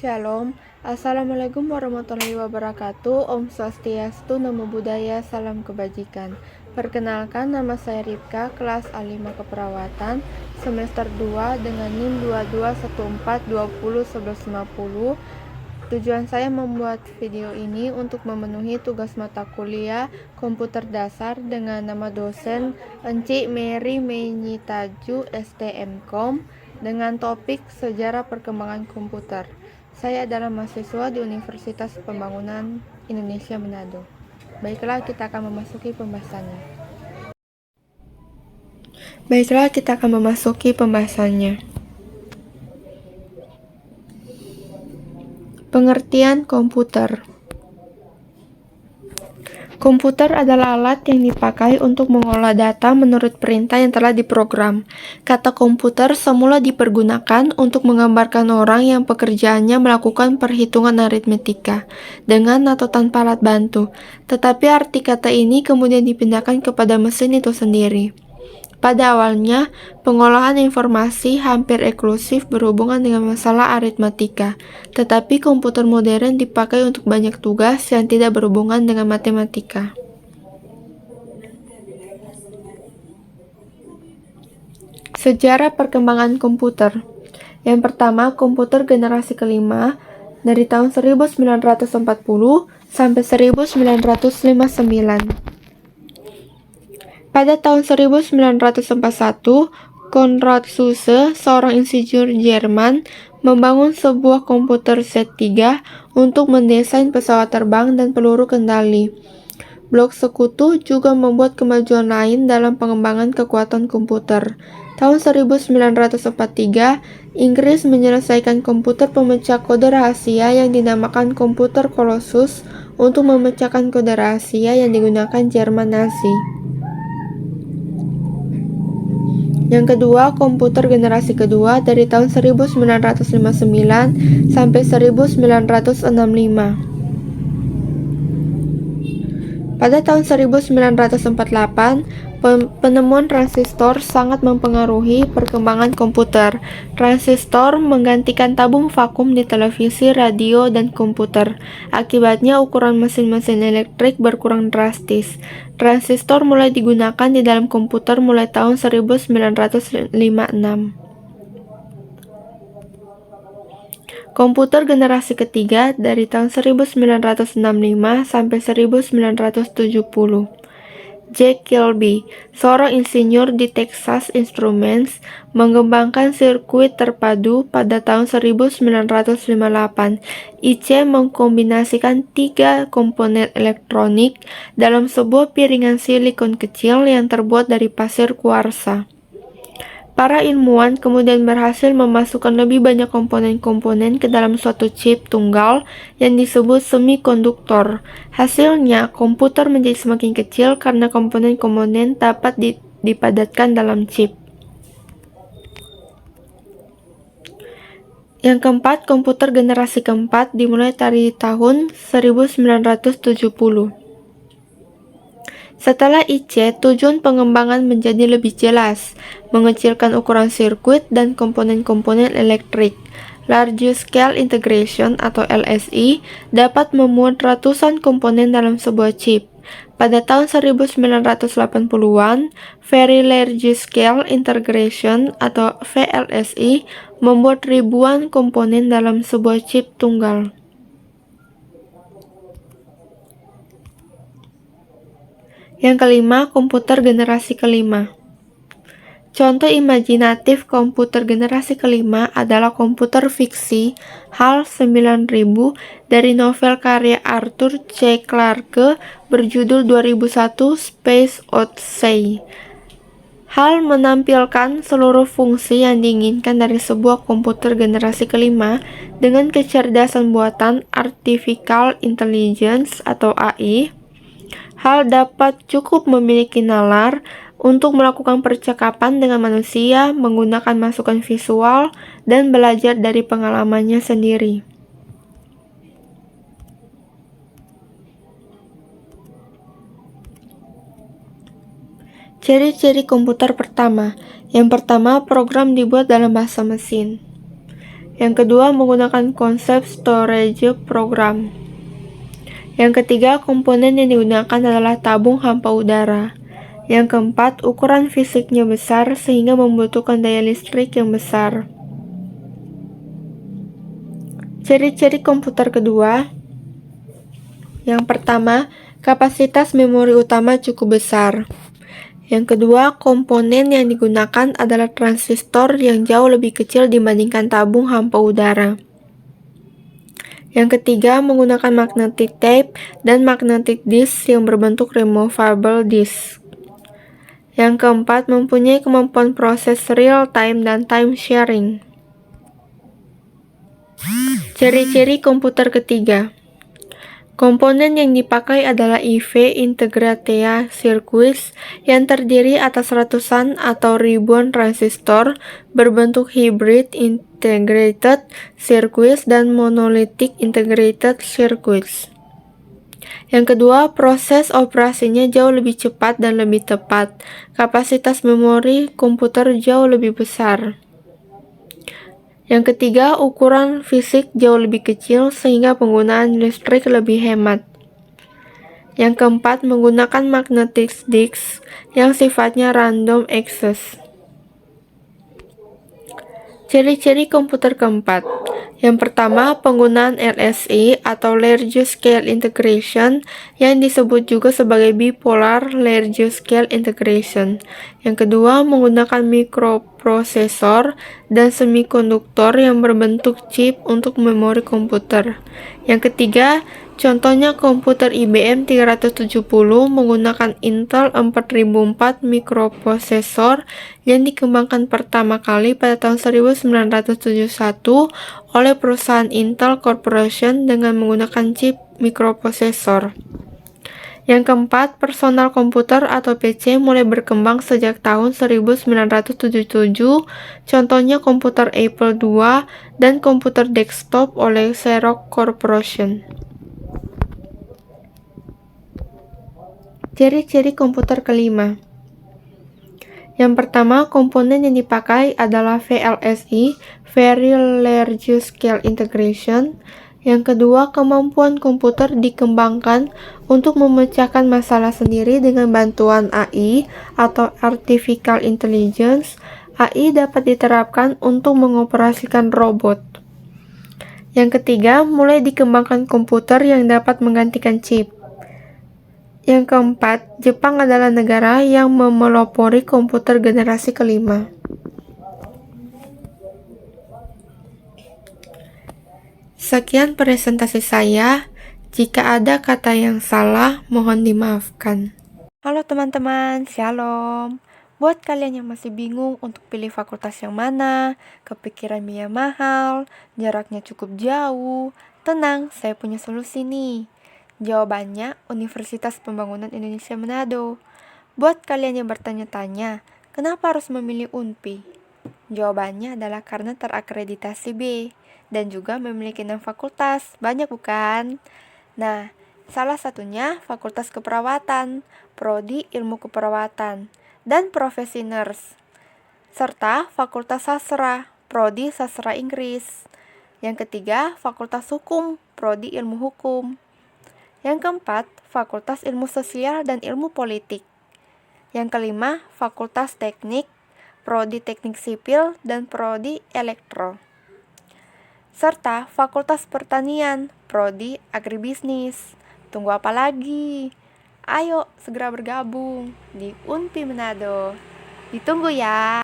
Shalom, Assalamualaikum warahmatullahi wabarakatuh. Om Swastiastu, Namo Buddhaya, Salam Kebajikan. Perkenalkan, nama saya Ripka, kelas A5 Keperawatan, semester 2 dengan NIM 2214201150. Tujuan saya membuat video ini untuk memenuhi tugas mata kuliah komputer dasar dengan nama dosen Encik Mary Menyitaju STMkom dengan topik Sejarah Perkembangan Komputer. Saya adalah mahasiswa di Universitas Pembangunan Indonesia Manado. Baiklah, kita akan memasuki pembahasannya. Pengertian komputer. Komputer adalah alat yang dipakai untuk mengolah data menurut perintah yang telah diprogram. Kata komputer semula dipergunakan untuk menggambarkan orang yang pekerjaannya melakukan perhitungan aritmetika, dengan atau tanpa alat bantu. Tetapi arti kata ini kemudian dipindahkan kepada mesin itu sendiri. Pada awalnya, pengolahan informasi hampir eksklusif berhubungan dengan masalah aritmatika, tetapi komputer modern dipakai untuk banyak tugas yang tidak berhubungan dengan matematika. Sejarah perkembangan komputer. Yang pertama, komputer generasi kelima dari tahun 1940 sampai 1959. Pada tahun 1941, Konrad Zuse, seorang insinyur Jerman, membangun sebuah komputer Z3 untuk mendesain pesawat terbang dan peluru kendali. Blok sekutu juga membuat kemajuan lain dalam pengembangan kekuatan komputer. Tahun 1943, Inggris menyelesaikan komputer pemecah kode rahasia yang dinamakan komputer Colossus untuk memecahkan kode rahasia yang digunakan Jerman Nazi. Yang kedua, komputer generasi kedua dari tahun 1959 sampai 1965. Pada tahun 1948, penemuan transistor sangat mempengaruhi perkembangan komputer. Transistor menggantikan tabung vakum di televisi, radio, dan komputer. Akibatnya, ukuran mesin-mesin elektrik berkurang drastis. Transistor mulai digunakan di dalam komputer mulai tahun 1956. Komputer generasi ketiga dari tahun 1965 sampai 1970. Jack Kilby, seorang insinyur di Texas Instruments, mengembangkan sirkuit terpadu pada tahun 1958. IC mengkombinasikan 3 komponen elektronik dalam sebuah piringan silikon kecil yang terbuat dari pasir kuarsa. Para ilmuwan kemudian berhasil memasukkan lebih banyak komponen-komponen ke dalam suatu chip tunggal yang disebut semikonduktor. Hasilnya, komputer menjadi semakin kecil karena komponen-komponen dapat dipadatkan dalam chip. Yang keempat, komputer generasi keempat dimulai dari tahun 1970. Setelah IC, tujuan pengembangan menjadi lebih jelas, mengecilkan ukuran sirkuit dan komponen-komponen elektrik. Large Scale Integration atau LSI dapat memuat ratusan komponen dalam sebuah chip. Pada tahun 1980-an, Very Large Scale Integration atau VLSI membuat ribuan komponen dalam sebuah chip tunggal. Yang kelima, komputer generasi kelima. Contoh imajinatif komputer generasi kelima adalah komputer fiksi HAL 9000 dari novel karya Arthur C. Clarke berjudul 2001 Space Odyssey. HAL menampilkan seluruh fungsi yang diinginkan dari sebuah komputer generasi kelima dengan kecerdasan buatan Artificial Intelligence atau AI. HAL dapat cukup memiliki nalar untuk melakukan percakapan dengan manusia, menggunakan masukan visual, dan belajar dari pengalamannya sendiri. Ciri-ciri komputer pertama. Yang pertama, program dibuat dalam bahasa mesin. Yang kedua, menggunakan konsep storage program. Yang ketiga, komponen yang digunakan adalah tabung hampa udara. Yang keempat, ukuran fisiknya besar sehingga membutuhkan daya listrik yang besar. Ciri-ciri komputer kedua. Yang pertama, kapasitas memori utama cukup besar. Yang kedua, komponen yang digunakan adalah transistor yang jauh lebih kecil dibandingkan tabung hampa udara. Yang ketiga, menggunakan magnetic tape dan magnetic disk yang berbentuk removable disk. Yang keempat, mempunyai kemampuan proses real time dan time sharing. Ciri-ciri komputer ketiga. Komponen yang dipakai adalah IV Integrated Circuits yang terdiri atas ratusan atau ribuan transistor berbentuk hybrid integrated circuits dan monolithic integrated circuits. Yang kedua, proses operasinya jauh lebih cepat dan lebih tepat. Kapasitas memori komputer jauh lebih besar. Yang ketiga, ukuran fisik jauh lebih kecil sehingga penggunaan listrik lebih hemat. Yang keempat, menggunakan magnetic disk yang sifatnya random access. Ciri-ciri komputer keempat. Yang pertama, penggunaan LSI atau Large Scale Integration yang disebut juga sebagai Bipolar Large Scale Integration. Yang kedua, menggunakan mikroprosesor dan semikonduktor yang berbentuk chip untuk memori komputer. Yang ketiga, contohnya komputer IBM 370 menggunakan Intel 4004 mikroprosesor yang dikembangkan pertama kali pada tahun 1971 oleh perusahaan Intel Corporation dengan menggunakan chip mikroprosesor. Yang keempat, personal komputer atau PC mulai berkembang sejak tahun 1977, contohnya komputer Apple II dan komputer desktop oleh Xerox Corporation. Ciri-ciri komputer kelima. Yang pertama, komponen yang dipakai adalah VLSI, Very Large Scale Integration. Yang kedua, kemampuan komputer dikembangkan untuk memecahkan masalah sendiri dengan bantuan AI atau Artificial Intelligence. AI dapat diterapkan untuk mengoperasikan robot. Yang ketiga, mulai dikembangkan komputer yang dapat menggantikan chip. Yang keempat, Jepang adalah negara yang memelopori komputer generasi kelima. Sekian presentasi saya. Jika ada kata yang salah, mohon dimaafkan. Halo teman-teman, shalom. Buat kalian yang masih bingung untuk pilih fakultas yang mana, kepikiran biaya mahal, jaraknya cukup jauh, tenang, saya punya solusi nih. Jawabannya Universitas Pembangunan Indonesia Manado. Buat kalian yang bertanya-tanya, kenapa harus memilih UNPI? Jawabannya adalah karena terakreditasi B dan juga memiliki 6 fakultas. Banyak bukan? Nah, salah satunya Fakultas Keperawatan, Prodi Ilmu Keperawatan, dan Profesi Nurse, serta Fakultas Sastra, Prodi Sastra Inggris. Yang ketiga, Fakultas Hukum, Prodi Ilmu Hukum. Yang keempat, Fakultas Ilmu Sosial dan Ilmu Politik. Yang kelima, Fakultas Teknik, Prodi Teknik Sipil dan Prodi Elektro. Serta Fakultas Pertanian, Prodi Agribisnis. Tunggu apa lagi? Ayo segera bergabung di UNPI Manado. Ditunggu ya.